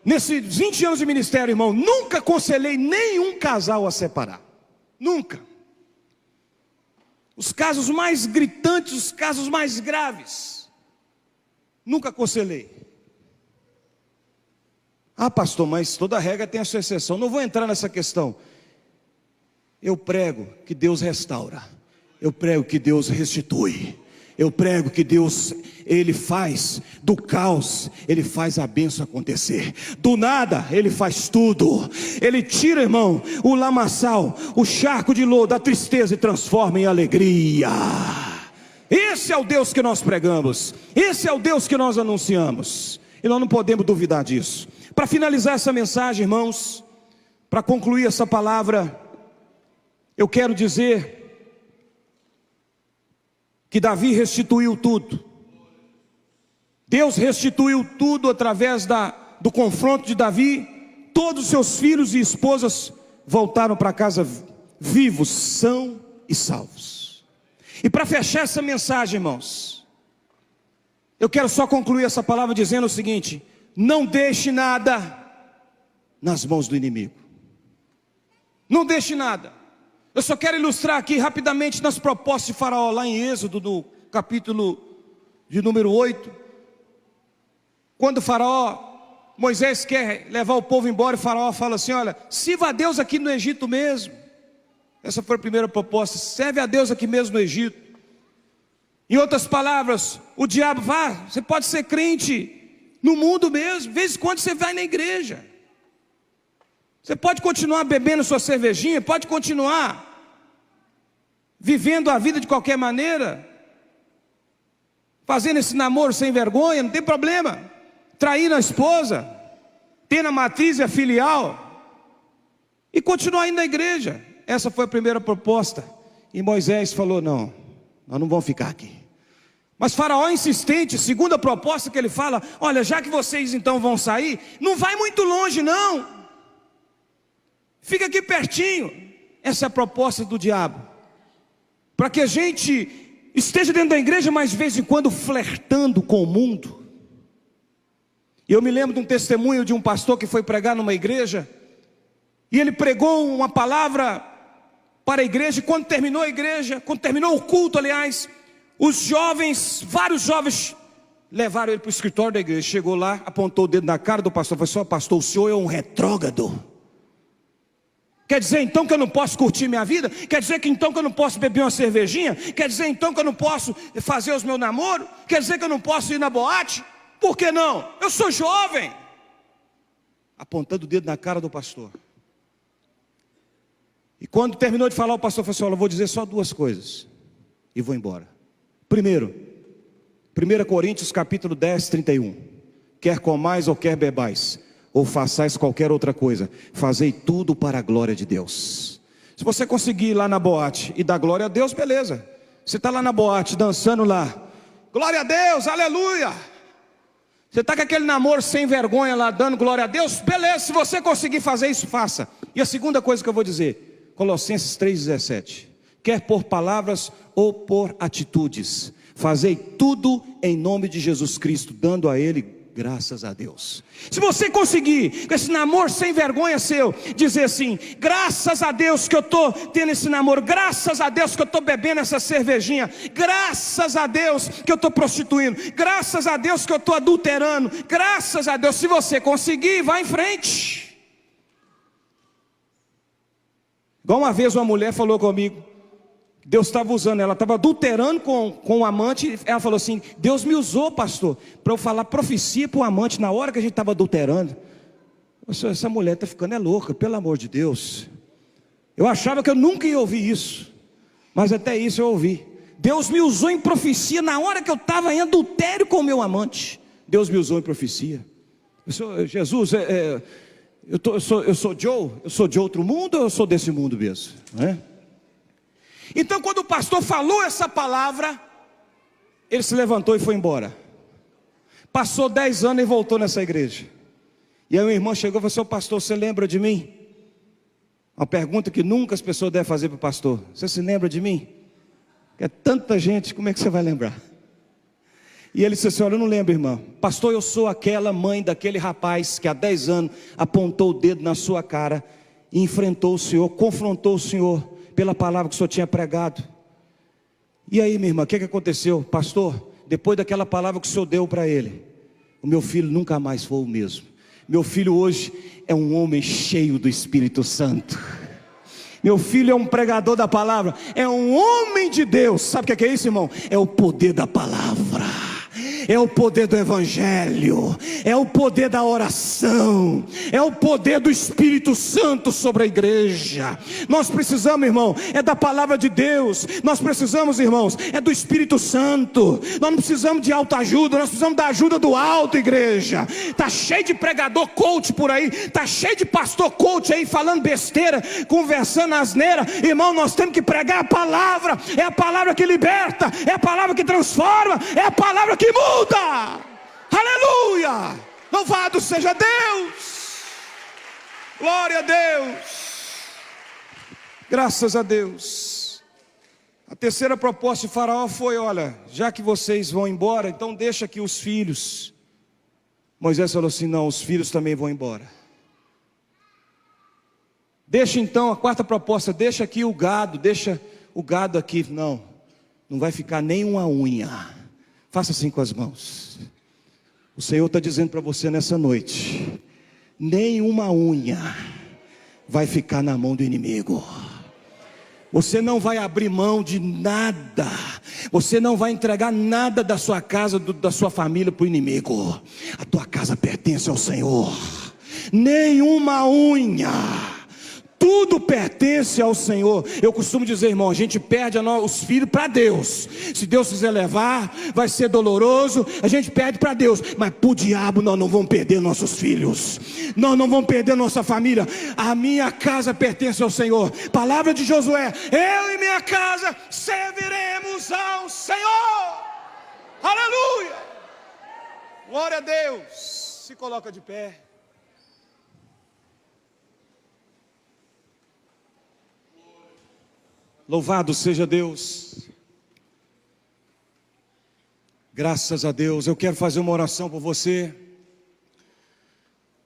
Nesses 20 anos de ministério, irmão, nunca aconselhei nenhum casal a separar. Nunca. Os casos mais gritantes, os casos mais graves, nunca aconselhei. Ah, pastor, mas toda regra tem a sua exceção. Não vou entrar nessa questão. Eu prego que Deus restaura. Eu prego que Deus restitui. Eu prego que Deus, Ele faz do caos, Ele faz a bênção acontecer. Do nada, Ele faz tudo. Ele tira, irmão, o lamaçal, o charco de lodo, a tristeza e transforma em alegria. Esse é o Deus que nós pregamos. Esse é o Deus que nós anunciamos. E nós não podemos duvidar disso. Para finalizar essa mensagem, irmãos, para concluir essa palavra, eu quero dizer que Davi restituiu tudo. Deus restituiu tudo através do confronto de Davi. Todos os seus filhos e esposas voltaram para casa vivos, são e salvos. E para fechar essa mensagem, irmãos, eu quero só concluir essa palavra dizendo o seguinte: não deixe nada nas mãos do inimigo. Não deixe nada. Eu só quero ilustrar aqui rapidamente nas propostas de Faraó, lá em Êxodo, no capítulo de número 8. Quando Moisés quer levar o povo embora, e Faraó fala assim: olha, sirva a Deus aqui no Egito mesmo. Essa foi a primeira proposta: serve a Deus aqui mesmo no Egito. Em outras palavras, o diabo você pode ser crente no mundo mesmo, de vez em quando você vai na igreja. Você pode continuar bebendo sua cervejinha, pode continuar vivendo a vida de qualquer maneira, fazendo esse namoro sem vergonha, não tem problema. Traindo a esposa, tendo a matriz e a filial, e continuar indo na igreja. Essa foi a primeira proposta. E Moisés falou: não, nós não vamos ficar aqui. Mas Faraó insistente, segunda proposta que ele fala: olha, já que vocês então vão sair, não vai muito longe não, fica aqui pertinho. Essa é a proposta do diabo, para que a gente esteja dentro da igreja, mas de vez em quando flertando com o mundo. E eu me lembro de um testemunho de um pastor que foi pregar numa igreja, e ele pregou uma palavra para a igreja, e quando terminou o culto, aliás, os jovens, vários jovens, levaram ele para o escritório da igreja. Chegou lá, apontou o dedo na cara do pastor, falou: só pastor, o senhor é um retrógrado. Quer dizer então que eu não posso curtir minha vida? Quer dizer que então que eu não posso beber uma cervejinha? Quer dizer então que eu não posso fazer os meus namoros? Quer dizer que eu não posso ir na boate? Por que não? Eu sou jovem. Apontando o dedo na cara do pastor. E quando terminou de falar, o pastor falou assim: olha, eu vou dizer só duas coisas e vou embora. Primeiro, 1 Coríntios capítulo 10, 31. Quer comais ou quer bebais, ou façais qualquer outra coisa, fazei tudo para a glória de Deus. Se você conseguir ir lá na boate e dar glória a Deus, beleza. Você está lá na boate, dançando lá, glória a Deus, aleluia. Você está com aquele namoro sem vergonha lá, dando glória a Deus? Beleza, se você conseguir fazer isso, faça. E a segunda coisa que eu vou dizer, Colossenses 3,17. Quer por palavras ou por atitudes, fazei tudo em nome de Jesus Cristo, dando a Ele graças a Deus. Se você conseguir, com esse namoro sem vergonha seu, dizer assim: graças a Deus que eu estou tendo esse namoro, graças a Deus que eu estou bebendo essa cervejinha, graças a Deus que eu estou prostituindo, graças a Deus que eu estou adulterando, graças a Deus. Se você conseguir, vá em frente. Igual uma vez uma mulher falou comigo, Deus estava usando, ela estava adulterando com o amante. Ela falou assim: Deus me usou, pastor, para eu falar profecia para o amante na hora que a gente estava adulterando. Essa mulher está ficando louca, pelo amor de Deus. Eu achava que eu nunca ia ouvir isso, mas até isso eu ouvi. Deus me usou em profecia na hora que eu estava em adultério com o meu amante. Deus me usou em profecia. Jesus, eu sou Joe? Eu sou de outro mundo ou eu sou desse mundo mesmo? Não é? Então quando o pastor falou essa palavra, ele se levantou e foi embora. Passou 10 anos e voltou nessa igreja. E aí uma irmã chegou e falou assim: ô pastor, você lembra de mim? Uma pergunta que nunca as pessoas devem fazer para o pastor: você se lembra de mim? É tanta gente, como é que você vai lembrar? E ele disse assim: olha, eu não lembro, irmã. Pastor, eu sou aquela mãe daquele rapaz que há 10 anos apontou o dedo na sua cara e enfrentou o senhor, confrontou o senhor pela palavra que o senhor tinha pregado. E aí, minha irmã, o que aconteceu? Pastor, depois daquela palavra que o senhor deu para ele, o meu filho nunca mais foi o mesmo. Meu filho hoje é um homem cheio do Espírito Santo. Meu filho é um pregador da palavra, é um homem de Deus. Sabe o que é isso, irmão? É o poder da palavra, é o poder do evangelho, é o poder da oração, é o poder do Espírito Santo sobre a igreja. Nós precisamos, irmão, é da palavra de Deus. Nós precisamos, irmãos, é do Espírito Santo. Nós não precisamos de autoajuda, nós precisamos da ajuda do alto, igreja. Está cheio de pregador coach por aí, está cheio de pastor coach aí falando besteira, conversando asneira. Irmão, nós temos que pregar a palavra. É a palavra que liberta, é a palavra que transforma, é a palavra que muda. Aleluia! Louvado seja Deus! Glória a Deus! Graças a Deus. A terceira proposta de Faraó foi: olha, já que vocês vão embora, então deixa aqui os filhos. Moisés falou assim: não, os filhos também vão embora. Deixa então, a quarta proposta: deixa aqui o gado, deixa o gado aqui. Não, não vai ficar nem uma unha. Faça assim com as mãos. O Senhor está dizendo para você nessa noite: nenhuma unha vai ficar na mão do inimigo. Você não vai abrir mão de nada. Você não vai entregar nada da sua casa, da sua família para o inimigo. A tua casa pertence ao Senhor. Nenhuma unha. Tudo pertence ao Senhor. Eu costumo dizer, irmão, a gente perde os filhos para Deus. Se Deus quiser levar, vai ser doloroso. A gente perde para Deus, mas para o diabo nós não vamos perder nossos filhos. Nós não vamos perder nossa família. A minha casa pertence ao Senhor. Palavra de Josué: eu e minha casa serviremos ao Senhor. Aleluia! Glória a Deus. Se coloca de pé. Louvado seja Deus. Graças a Deus. Eu quero fazer uma oração por você.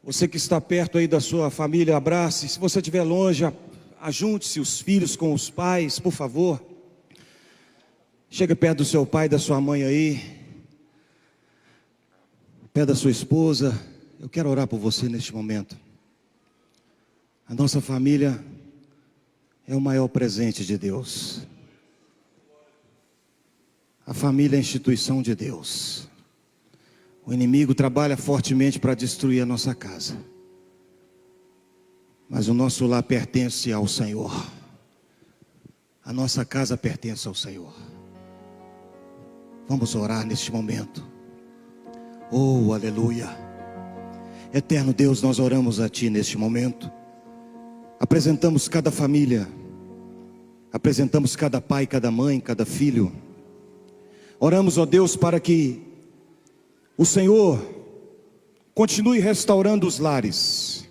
Você que está perto aí da sua família, abrace. Se você estiver longe, ajunte-se os filhos com os pais, por favor. Chega perto do seu pai e da sua mãe aí, perto da sua esposa. Eu quero orar por você neste momento. A nossa família é o maior presente de Deus. A família é a instituição de Deus. O inimigo trabalha fortemente para destruir a nossa casa, mas o nosso lar pertence ao Senhor. A nossa casa pertence ao Senhor. Vamos orar neste momento. Oh, aleluia. Eterno Deus, nós oramos a Ti neste momento. Apresentamos cada família, apresentamos cada pai, cada mãe, cada filho. Oramos, ó Deus, para que o Senhor continue restaurando os lares.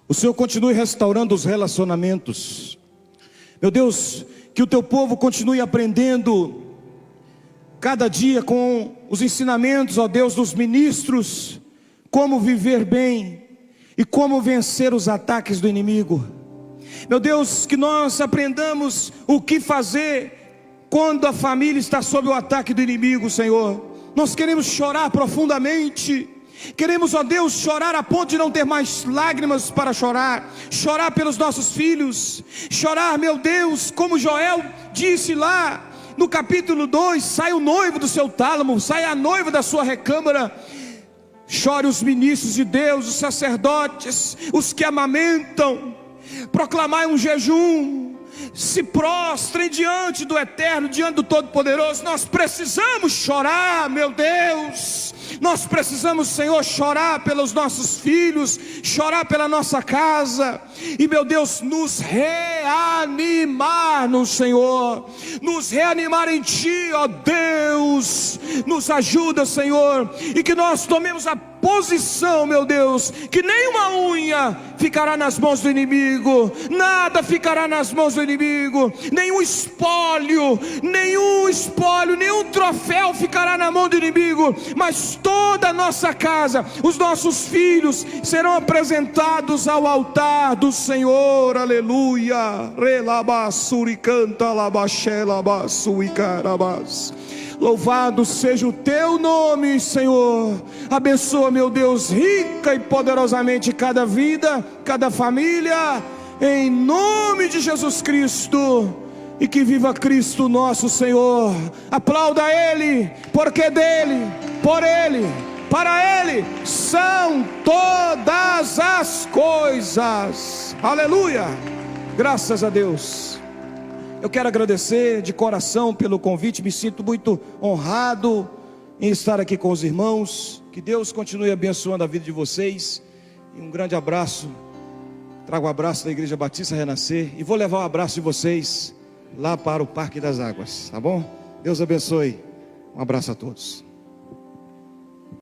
O Senhor continue restaurando os relacionamentos. Meu Deus, que o teu povo continue aprendendo cada dia com os ensinamentos, ó Deus, dos ministros, como viver bem e como vencer os ataques do inimigo. Meu Deus, que nós aprendamos o que fazer quando a família está sob o ataque do inimigo, Senhor. Nós queremos chorar profundamente. Queremos, ó Deus, chorar a ponto de não ter mais lágrimas para chorar. Chorar pelos nossos filhos. Chorar, meu Deus, como Joel disse lá no capítulo 2, sai o noivo do seu tálamo, sai a noiva da sua recâmara. Chore os ministros de Deus, os sacerdotes, os que amamentam. Proclamai um jejum, se prostrem diante do Eterno, diante do Todo-Poderoso. Nós precisamos chorar, meu Deus. Nós precisamos, Senhor, chorar pelos nossos filhos, chorar pela nossa casa, e, meu Deus, nos reanimar no Senhor, nos reanimar em Ti, ó Deus. Nos ajuda, Senhor, e que nós tomemos a posição, meu Deus, que nenhuma unha ficará nas mãos do inimigo, nada ficará nas mãos do inimigo, nenhum espólio, nenhum troféu ficará na mão do inimigo, mas toda a nossa casa, os nossos filhos serão apresentados ao altar do Senhor. Aleluia. Louvado seja o teu nome, Senhor. Abençoa, meu Deus, rica e poderosamente cada vida, cada família, em nome de Jesus Cristo. E que viva Cristo nosso Senhor. Aplauda Ele, porque dele, por Ele, para Ele são todas as coisas. Aleluia. Graças a Deus. Eu quero agradecer de coração pelo convite. Me sinto muito honrado em estar aqui com os irmãos. Que Deus continue abençoando a vida de vocês. E um grande abraço. Trago o abraço da Igreja Batista Renascer. E vou levar o abraço de vocês lá para o Parque das Águas, tá bom? Deus abençoe. Um abraço a todos.